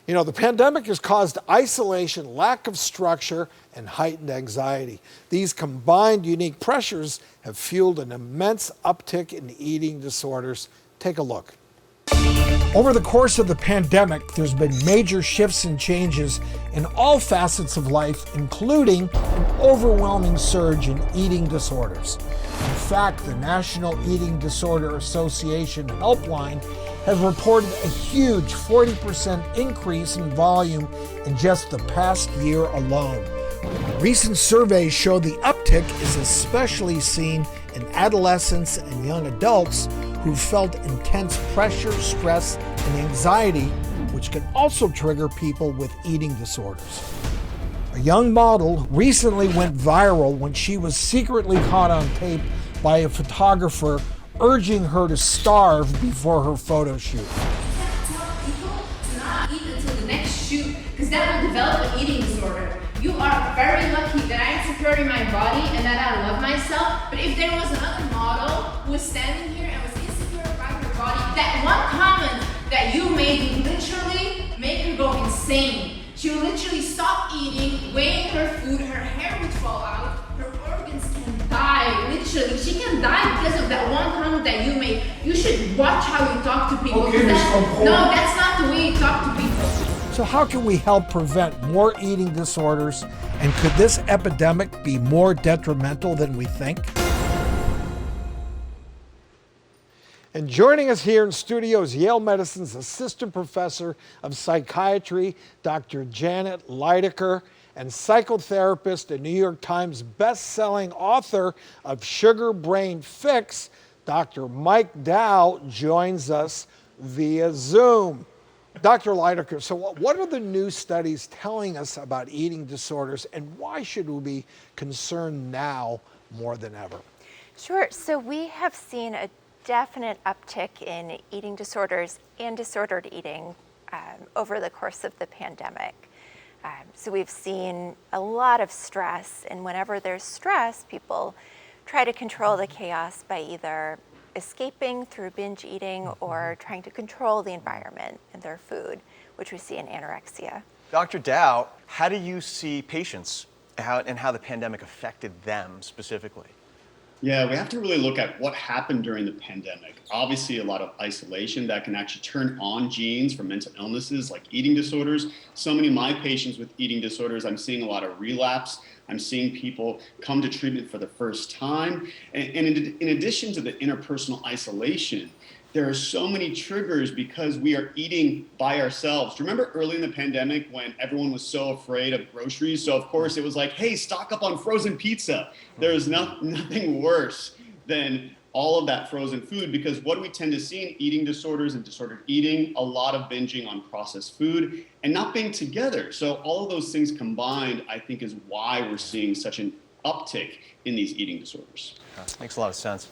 You know, the pandemic has caused isolation, lack of structure, and heightened anxiety. These combined unique pressures have fueled an immense uptick in eating disorders. Take a look. Over the course of the pandemic, there's been major shifts and changes in all facets of life, including an overwhelming surge in eating disorders. In fact, the National Eating Disorder Association Helpline has reported a huge 40% increase in volume in just the past year alone. Recent surveys show the uptick is especially seen in adolescents and young adults who felt intense pressure, stress, and anxiety, which can also trigger people with eating disorders. A young model recently went viral when she was secretly caught on tape by a photographer urging her to starve before her photo shoot. You can't tell people to not eat until the next shoot, because that will develop an eating disorder. You are very lucky that I am secure in my body and that I love myself, but if there was another model who was standing here and was insecure about her body, that one comment that you made would literally make her go insane. She would literally stop eating, weighing her food, her hair would fall out, her organs can die, literally. She can die because of that one comment that you made. You should watch how you talk to people. Okay, no, that's not the way you talk to people. So how can we help prevent more eating disorders? And could this epidemic be more detrimental than we think? And joining us here in studio is Yale Medicine's Assistant Professor of Psychiatry, Dr. Janet Lydecker, and psychotherapist and New York Times best-selling author of Sugar Brain Fix, Dr. Mike Dow joins us via Zoom. Dr. Lydecker, so what are the new studies telling us about eating disorders, and why should we be concerned now more than ever? Sure. So we have seen a definite uptick in eating disorders and disordered eating over the course of the pandemic. So we've seen a lot of stress, and whenever there's stress, people try to control the chaos by either escaping through binge eating or trying to control the environment and their food, which we see in anorexia. Dr. Dow, how do you see patients and how the pandemic affected them specifically? Yeah, we have to really look at what happened during the pandemic. Obviously, a lot of isolation that can actually turn on genes for mental illnesses like eating disorders. So many of my patients with eating disorders, I'm seeing a lot of relapse. I'm seeing people come to treatment for the first time. And in addition to the interpersonal isolation, there are so many triggers because we are eating by ourselves. Do you remember early in the pandemic when everyone was so afraid of groceries? So of course it was like, hey, stock up on frozen pizza. There's nothing worse than all of that frozen food, because what do we tend to see in eating disorders and disordered eating? A lot of binging on processed food and not being together. So all of those things combined, I think, is why we're seeing such an uptick in these eating disorders. Makes a lot of sense.